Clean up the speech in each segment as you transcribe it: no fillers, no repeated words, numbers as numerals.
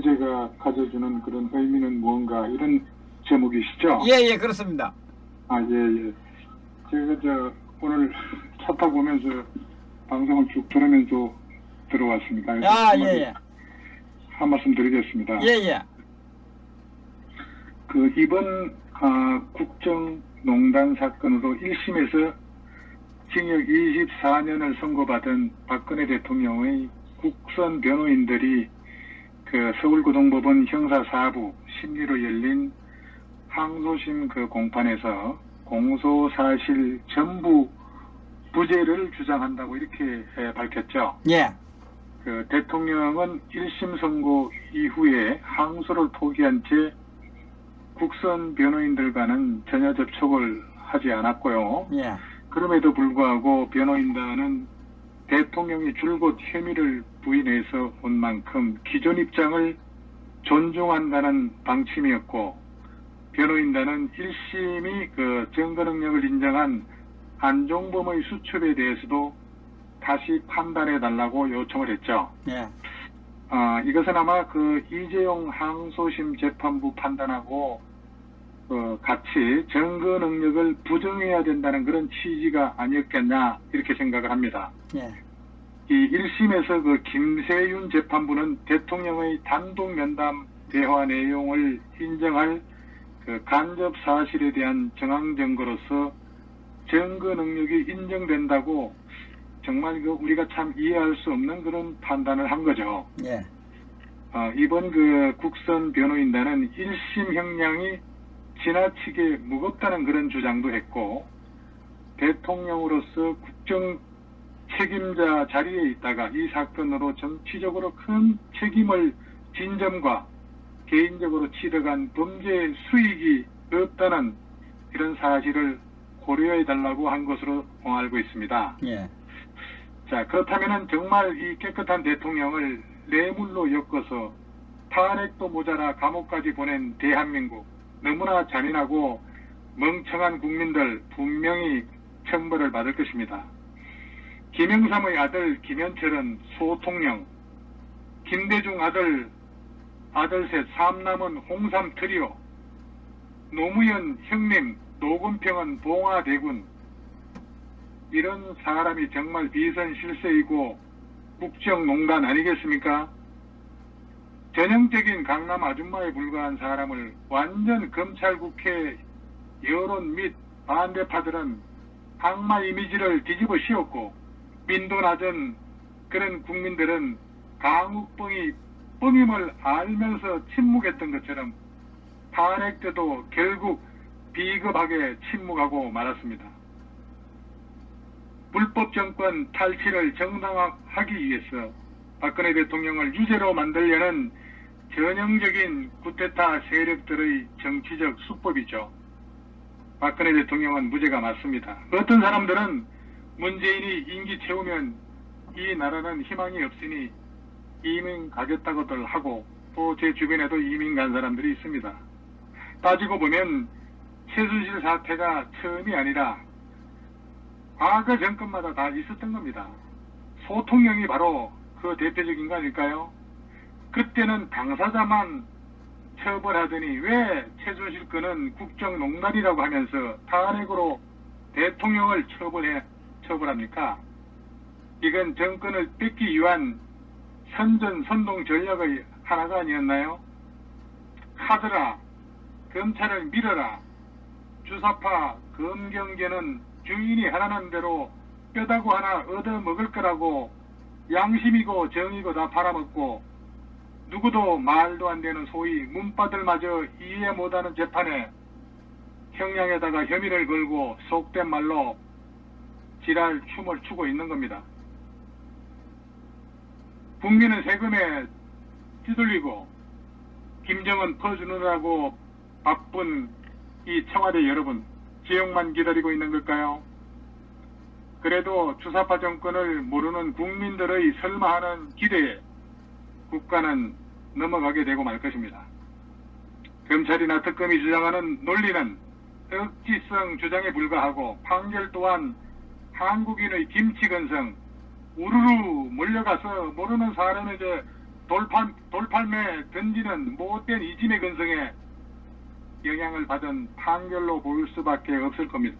무죄가 가져주는 그런 의미는 무언가 이런 제목이시죠? 예, 그렇습니다. 아, 예. 제가 오늘 차 타고 오면서 방송을 쭉 들으면서 들어왔습니다. 아, 예. 한 말씀 드리겠습니다. 예. 이번 국정농단 사건으로 1심에서 징역 24년을 선고받은 박근혜 대통령의 국선 변호인들이 서울고등법원 형사4부 심리로 열린 항소심 공판에서 공소사실 전부 무죄를 주장한다고 이렇게 밝혔죠. 예. 대통령은 1심 선고 이후에 항소를 포기한 채 국선 변호인들과는 전혀 접촉을 하지 않았고요. 예. 그럼에도 불구하고 변호인단은 대통령이 줄곧 혐의를 부인해서 온 만큼 기존 입장을 존중한다는 방침이었고, 변호인단은 1심이 증거 능력을 인정한 안종범의 수첩에 대해서도 다시 판단해달라고 요청을 했죠. 예. 이것은 아마 이재용 항소심 재판부 판단하고 같이 증거 능력을 부정해야 된다는 그런 취지가 아니었겠냐 이렇게 생각을 합니다. 예. 이 1심에서 김세윤 재판부는 대통령의 단독 면담 대화 내용을 인정할 간접 사실에 대한 정황 증거로서 증거 능력이 인정된다고 정말 우리가 참 이해할 수 없는 그런 판단을 한 거죠. 예. 이번 국선 변호인단은 1심 형량이 지나치게 무겁다는 그런 주장도 했고, 대통령으로서 국정 책임자 자리에 있다가 이 사건으로 정치적으로 큰 책임을 진 점과 개인적으로 치러간 범죄 수익이 없다는 이런 사실을 고려해달라고 한 것으로 알고 있습니다. 예. 자, 그렇다면 정말 이 깨끗한 대통령을 뇌물로 엮어서 탄핵도 모자라 감옥까지 보낸 대한민국, 너무나 잔인하고 멍청한 국민들 분명히 처벌을 받을 것입니다. 김영삼의 아들 김현철은 소통령, 김대중 아들셋 삼남은 홍삼 트리오, 노무현 형님 노건평은 봉화대군, 이런 사람이 정말 비선실세이고 국정농단 아니겠습니까? 전형적인 강남 아줌마에 불과한 사람을 완전 검찰국회 여론 및 반대파들은 악마 이미지를 뒤집어 씌웠고, 민도 낮은 그런 국민들은 강욱봉이 뻥임을 알면서 침묵했던 것처럼 탄핵 때도 결국 비겁하게 침묵하고 말았습니다. 불법 정권 탈취를 정당화하기 위해서 박근혜 대통령을 유죄로 만들려는 전형적인 쿠데타 세력들의 정치적 수법이죠. 박근혜 대통령은 무죄가 맞습니다. 어떤 사람들은 문재인이 임기 채우면 이 나라는 희망이 없으니 이민 가겠다고들 하고, 또 제 주변에도 이민 간 사람들이 있습니다. 따지고 보면 최순실 사태가 처음이 아니라 과거 정권마다 다 있었던 겁니다. 소통령이 바로 그 대표적인 거 아닐까요? 그때는 당사자만 처벌하더니 왜 최순실 건은 국정농단이라고 하면서 탄핵으로 대통령을 처벌합니까? 이건 정권을 뺏기 위한 선동 전략의 하나가 아니었나요? 카드라, 검찰을 밀어라, 주사파, 검경계는 주인이 하라는 대로 뼈다구 하나 얻어먹을 거라고 양심이고 정이고 다 팔아먹고, 누구도 말도 안 되는 소위 문바들마저 이해 못하는 재판에 형량에다가 혐의를 걸고 속된 말로 지랄 춤을 추고 있는 겁니다. 국민은 세금에 찌들리고 김정은 퍼주느라고 바쁜 이 청와대 여러분, 지역만 기다리고 있는 걸까요? 그래도 주사파 정권을 모르는 국민들의 설마하는 기대에 국가는 넘어가게 되고 말 것입니다. 검찰이나 특검이 주장하는 논리는 억지성 주장에 불과하고, 판결 또한 한국인의 김치건성, 우르르 몰려가서 모르는 사람에게 돌팔매 던지는 못된 이짐의 근성에 영향을 받은 판결로 볼 수밖에 없을 겁니다.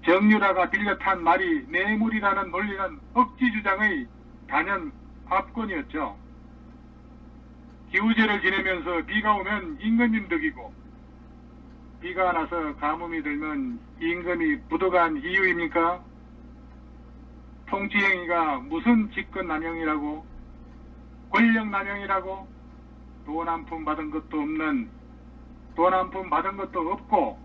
정유라가 빌려탄 말이 뇌물이라는 논리는 억지주장의 단연 압권이었죠. 기우제를 지내면서 비가 오면 임금님 덕이고 비가 안 와서 가뭄이 들면 임금이 부도간 이유입니까? 통치행위가 무슨 직권남용이라고, 권력남용이라고, 돈 한 푼 받은 것도 없는, 돈 한 푼 받은 것도 없고,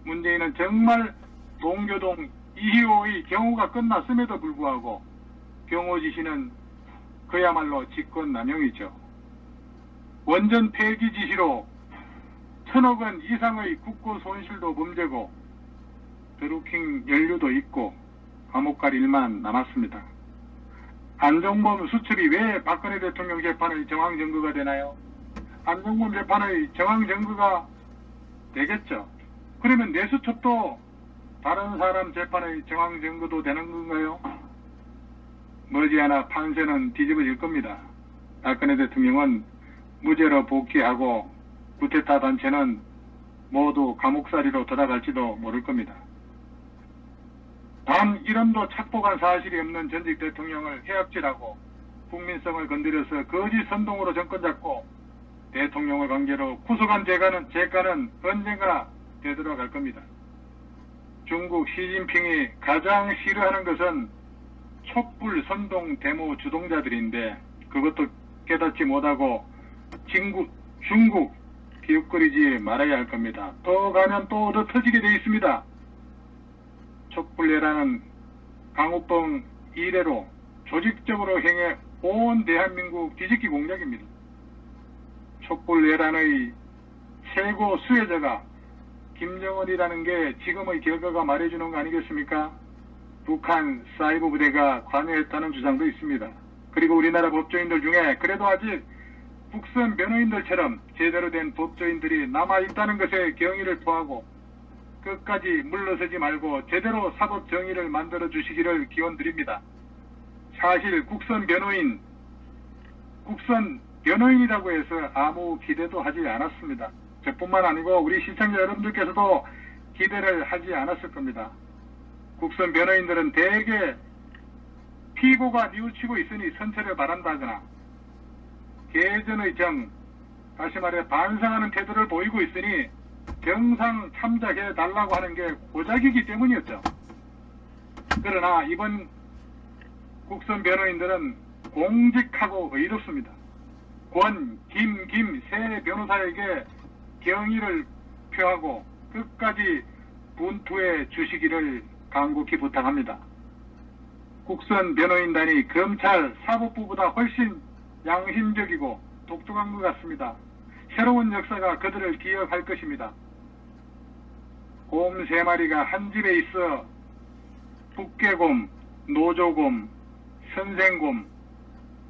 문재인은 정말 동교동 2호의 경호가 끝났음에도 불구하고 경호지시는 그야말로 직권남용이죠. 원전 폐기 지시로 1,000억 원 이상의 국고 손실도 범죄고 드루킹 연루도 있고 감옥 갈 일만 남았습니다. 안종범 수첩이 왜 박근혜 대통령 재판의 정황 증거가 되나요? 안종범 재판의 정황 증거가 되겠죠. 그러면 내 수첩도 다른 사람 재판의 정황 증거도 되는 건가요? 머지않아 판세는 뒤집어질 겁니다. 박근혜 대통령은 무죄로 복귀하고 구테타 단체는 모두 감옥살이로 돌아갈지도 모를 겁니다. 단 이름도 착복한 사실이 없는 전직 대통령을 해악질하고 국민성을 건드려서 거짓 선동으로 정권 잡고 대통령을 관계로 구속한 재가는 언젠가 되돌아갈 겁니다. 중국 시진핑이 가장 싫어하는 것은 촛불 선동 데모 주동자들인데 그것도 깨닫지 못하고 중국 기웃거리지 말아야 할 겁니다. 또 가면 또 얻어 터지게 돼 있습니다. 촛불내라는 강우병 이래로 조직적으로 행해 온 대한민국 뒤집기 공작입니다. 촛불내란의 최고 수혜자가 김정은이라는 게 지금의 결과가 말해주는 거 아니겠습니까? 북한 사이버 부대가 관여했다는 주장도 있습니다. 그리고 우리나라 법조인들 중에 그래도 아직 국선 변호인들처럼 제대로 된 법조인들이 남아있다는 것에 경의를 표하고 끝까지 물러서지 말고 제대로 사법 정의를 만들어 주시기를 기원드립니다. 사실 국선 변호인이라고 해서 아무 기대도 하지 않았습니다. 저뿐만 아니고 우리 시청자 여러분들께서도 기대를 하지 않았을 겁니다. 국선 변호인들은 대개 피고가 뉘우치고 있으니 선처를 바란다거나 개전의 다시 말해 반성하는 태도를 보이고 있으니 정상 참작해 달라고 하는 게 고작이기 때문이었죠. 그러나 이번 국선 변호인들은 공직하고 의롭습니다. 김 세 변호사에게 경의를 표하고 끝까지 분투해 주시기를 간곡히 부탁합니다. 국선 변호인단이 검찰 사법부보다 훨씬 양심적이고 독특한 것 같습니다. 새로운 역사가 그들을 기억할 것입니다. 곰 3마리가 한 집에 있어 북개곰, 노조곰, 선생곰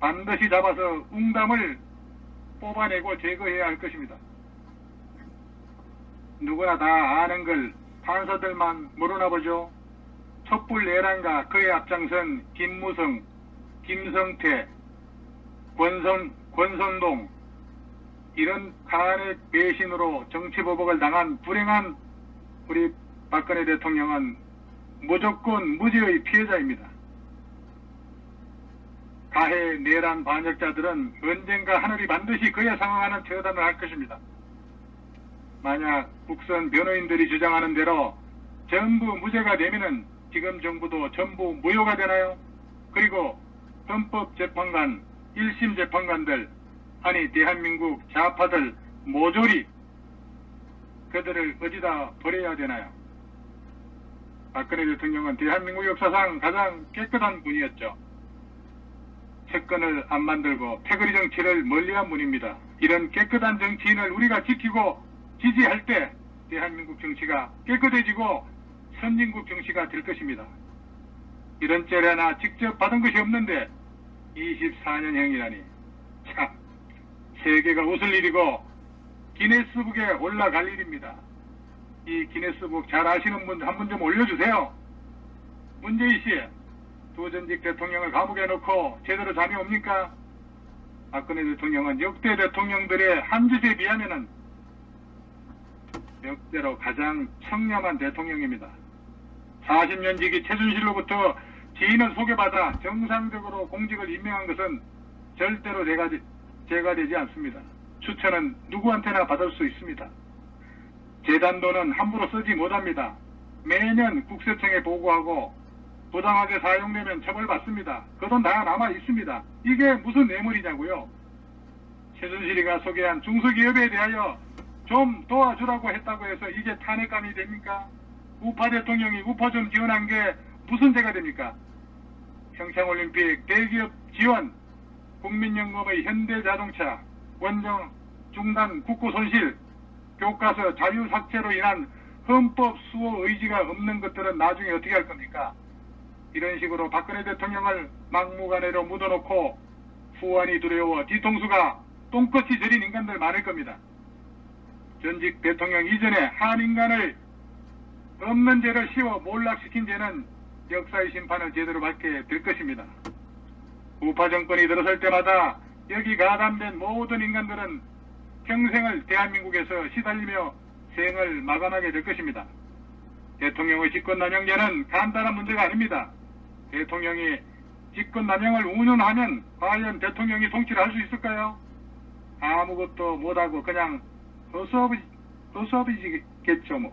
반드시 잡아서 웅담을 뽑아내고 제거해야 할 것입니다. 누구나 다 아는 걸 판사들만 모르나 보죠. 촛불 내란과 그에 앞장선 김무성, 김성태, 권선동 이런 간의 배신으로 정치보복을 당한 불행한 우리 박근혜 대통령은 무조건 무죄의 피해자입니다. 가해 내란 반역자들은 언젠가 하늘이 반드시 그에 상응하는 처단을 할 것입니다. 만약 국선 변호인들이 주장하는 대로 전부 무죄가 되면은 지금 정부도 전부 무효가 되나요? 그리고 헌법재판관, 1심 재판관들, 아니 대한민국 좌파들 모조리 그들을 어디다 버려야 되나요? 박근혜 대통령은 대한민국 역사상 가장 깨끗한 분이었죠. 채권을 안 만들고 패거리 정치를 멀리한 분입니다. 이런 깨끗한 정치인을 우리가 지키고 지지할 때 대한민국 정치가 깨끗해지고 선진국 정치가 될 것입니다. 이런 째려나 직접 받은 것이 없는데 24년형이라니 참 세계가 웃을 일이고 기네스북에 올라갈 일입니다. 이 기네스북 잘 아시는 분 한 분 좀 올려주세요. 문재인 씨, 두 전직 대통령을 감옥에 넣고 제대로 잠이 옵니까? 박근혜 대통령은 역대 대통령들의 한 짓에 비하면은 역대로 가장 청렴한 대통령입니다. 40년 지기 최순실로부터 지인을 소개받아 정상적으로 공직을 임명한 것은 절대로 제가 되지 않습니다. 추천은 누구한테나 받을 수 있습니다. 재단돈은 함부로 쓰지 못합니다. 매년 국세청에 보고하고 부당하게 사용되면 처벌받습니다. 그 돈 다 남아 있습니다. 이게 무슨 뇌물이냐고요. 최순실이가 소개한 중소기업에 대하여 좀 도와주라고 했다고 해서 이게 탄핵감이 됩니까? 우파 대통령이 우파 좀 지원한 게 무슨 죄가 됩니까? 평창올림픽, 대기업 지원, 국민연금의 현대자동차, 원정 중단 국고 손실, 교과서 자유 삭제로 인한 헌법 수호 의지가 없는 것들은 나중에 어떻게 할 겁니까? 이런 식으로 박근혜 대통령을 막무가내로 묻어놓고 후환이 두려워 뒤통수가 똥꼬치 저린 인간들 많을 겁니다. 전직 대통령 이전에 한 인간을 없는 죄를 씌워 몰락시킨 죄는 역사의 심판을 제대로 받게 될 것입니다. 우파 정권이 들어설 때마다 여기 가담된 모든 인간들은 평생을 대한민국에서 시달리며 생을 마감하게 될 것입니다. 대통령의 직권남용죄는 간단한 문제가 아닙니다. 대통령이 직권남용을 운운하면 과연 대통령이 통치를 할 수 있을까요? 아무것도 못하고 그냥 허수아비겠죠 뭐.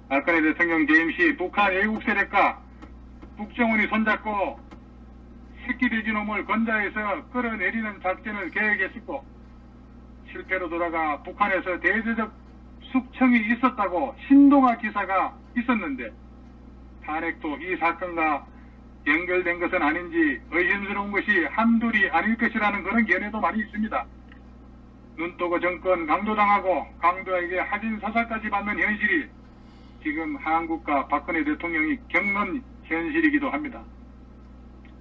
박근혜 대통령 재임 시 북한 애국 세력과 국정원이 손잡고 새끼 돼지놈을 건자해서 끌어내리는 작전을 계획했었고 실패로 돌아가 북한에서 대대적 숙청이 있었다고 신동아 기사가 있었는데 탄핵도 이 사건과 연결된 것은 아닌지 의심스러운 것이 한둘이 아닐 것이라는 그런 견해도 많이 있습니다. 눈뜨고 정권 강도당하고 강도에게 하진사살까지 받는 현실이 지금 한국과 박근혜 대통령이 겪는 현실이기도 합니다.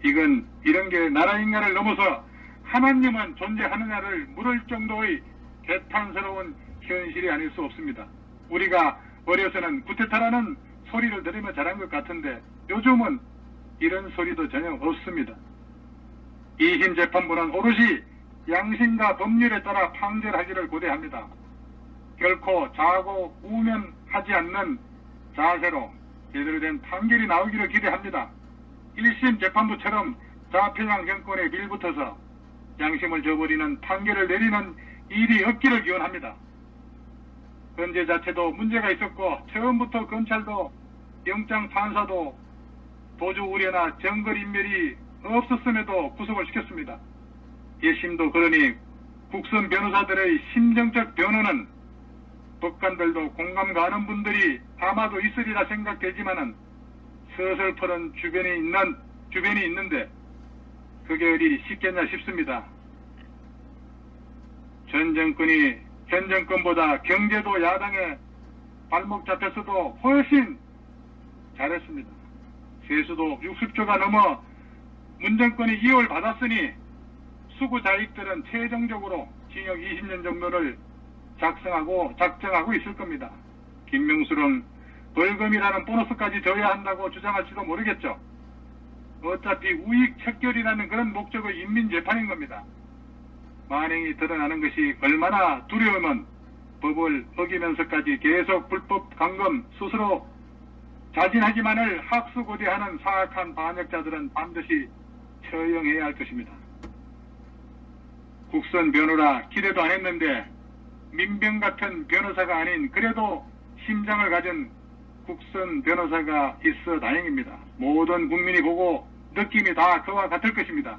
이런 게 나라인간을 넘어서 하나님은 존재하느냐를 물을 정도의 개탄스러운 현실이 아닐 수 없습니다. 우리가 어려서는 구테타라는 소리를 들으며 자란 것 같은데 요즘은 이런 소리도 전혀 없습니다. 2심 재판부는 오롯이 양심과 법률에 따라 판결하기를 고대합니다. 결코 자고 우면하지 않는 자세로 제대로 된 판결이 나오기를 기대합니다. 1심 재판부처럼 좌편향 정권에 밀붙어서 양심을 저버리는 판결을 내리는 일이 없기를 기원합니다. 헌재 자체도 문제가 있었고 처음부터 검찰도 영장 판사도 도주 우려나 정거인멸이 없었음에도 구속을 시켰습니다. 1심도 그러니 국선 변호사들의 심정적 변호는 법관들도 공감 가는 분들이 아마도 있으리라 생각되지만은 서슬퍼런 주변이 있는데 그게 어디 쉽겠냐 싶습니다. 전 정권이 현 정권보다 경제도 야당에 발목 잡혔어도 훨씬 잘했습니다. 세수도 60조가 넘어 문정권이 이월 받았으니 수구자익들은 최종적으로 징역 20년 정도를 작정하고 있을 겁니다. 김명수는 벌금이라는 보너스까지 줘야 한다고 주장할지도 모르겠죠. 어차피 우익 척결이라는 그런 목적의 인민재판인 겁니다. 만행이 드러나는 것이 얼마나 두려우면 법을 어기면서까지 계속 불법 감금 스스로 자진하기만을 학수고대하는 사악한 반역자들은 반드시 처형해야 할 것입니다. 국선 변호라 기대도 안 했는데 민병 같은 변호사가 아닌 그래도 심장을 가진 국선 변호사가 있어 다행입니다. 모든 국민이 보고 느낌이 다 그와 같을 것입니다.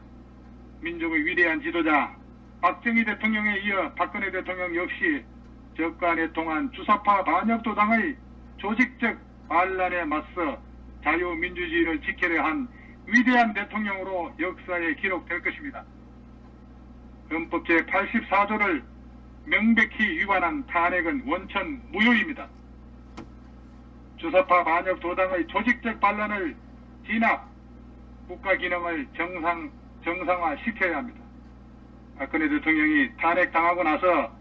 민족의 위대한 지도자 박정희 대통령에 이어 박근혜 대통령 역시 적과 내통한 주사파 반역도당의 조직적 반란에 맞서 자유민주주의를 지키려 한 위대한 대통령으로 역사에 기록될 것입니다. 헌법 제84조를 명백히 위반한 탄핵은 원천 무효입니다. 주사파 반역 도당의 조직적 반란을 진압, 국가 기능을 정상화시켜야 합니다. 박근혜 대통령이 탄핵당하고 나서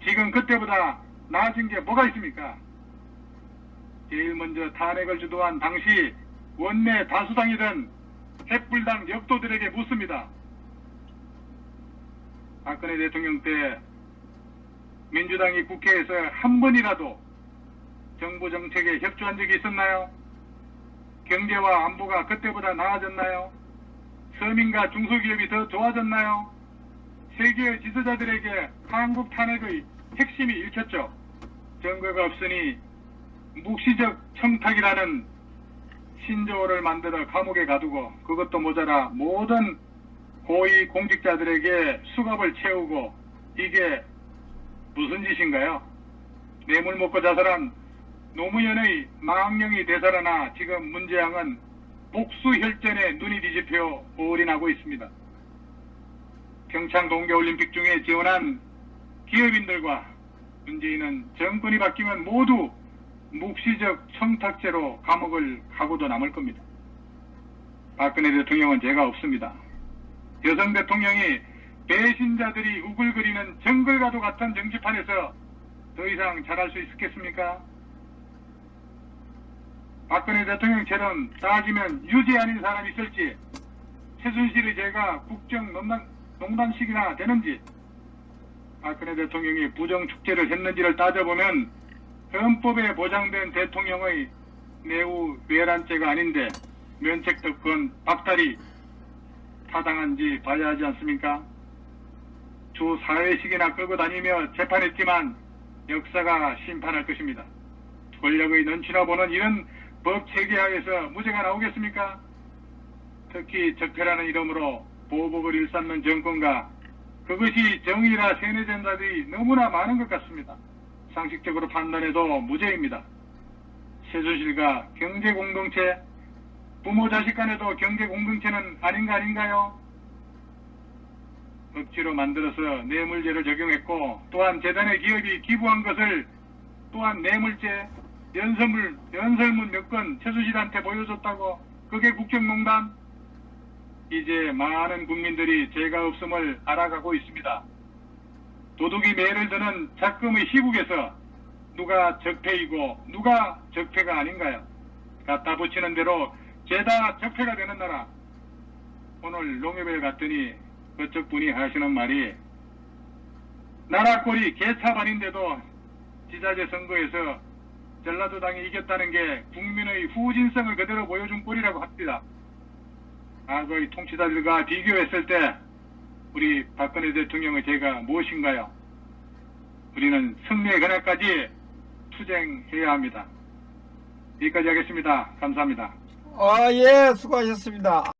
지금 그때보다 나아진 게 뭐가 있습니까? 제일 먼저 탄핵을 주도한 당시 원내 다수당이던 햇불당 역도들에게 묻습니다. 박근혜 대통령 때 민주당이 국회에서 한 번이라도 정부 정책에 협조한 적이 있었나요? 경제와 안보가 그때보다 나아졌나요? 서민과 중소기업이 더 좋아졌나요? 세계의 지도자들에게 한국 탄핵의 핵심이 읽혔죠. 증거가 없으니 묵시적 청탁이라는 신조어를 만들어 감옥에 가두고 그것도 모자라 모든 고위 공직자들에게 수갑을 채우고 이게 무슨 짓인가요? 뇌물 먹고 자살한 노무현의 망령이 되살아나 지금 문재양은 복수혈전에 눈이 뒤집혀 올인하고 있습니다. 평창 동계올림픽 중에 지원한 기업인들과 문재인은 정권이 바뀌면 모두 묵시적 청탁죄로 감옥을 가고도 남을 겁니다. 박근혜 대통령은 죄가 없습니다. 여성 대통령이 배신자들이 우글거리는 정글과도 같은 정치판에서 더 이상 잘할 수 있겠습니까? 박근혜 대통령처럼 따지면 유죄 아닌 사람이 있을지, 최순실의 죄가 국정농단식이나 되는지, 박근혜 대통령이 부정축제를 했는지를 따져보면 헌법에 보장된 대통령의 내후 외란죄가 아닌데 면책특권 박탈이 타당한지 봐야 하지 않습니까? 주 4회씩이나 끌고 다니며 재판했지만 역사가 심판할 것입니다. 권력의 넘치나 보는 이런 법 체계하에서 무죄가 나오겠습니까? 특히 적폐라는 이름으로 보복을 일삼는 정권과 그것이 정의라 세뇌된 자들이 너무나 많은 것 같습니다. 상식적으로 판단해도 무죄입니다. 최순실과 경제공동체, 부모 자식 간에도 경제공동체는 아닌가요? 억지로 만들어서 뇌물죄를 적용했고 또한 재단의 기업이 기부한 것을 또한 뇌물죄, 연설문 몇 건 최순실한테 보여줬다고 그게 국정농단? 이제 많은 국민들이 죄가 없음을 알아가고 있습니다. 도둑이 매를 드는 작금의 시국에서 누가 적폐이고 누가 적폐가 아닌가요? 갖다 붙이는 대로 죄다 적폐가 되는 나라. 오늘 농협에 갔더니 그쪽 분이 하시는 말이 나라 꼴이 개차반인데도 지자체 선거에서 전라도당이 이겼다는 게 국민의 후진성을 그대로 보여준 꼴이라고 합니다. 과거의 통치자들과 비교했을 때 우리 박근혜 대통령의 죄가 무엇인가요? 우리는 승리의 그날까지 투쟁해야 합니다. 여기까지 하겠습니다. 감사합니다. 예, 수고하셨습니다.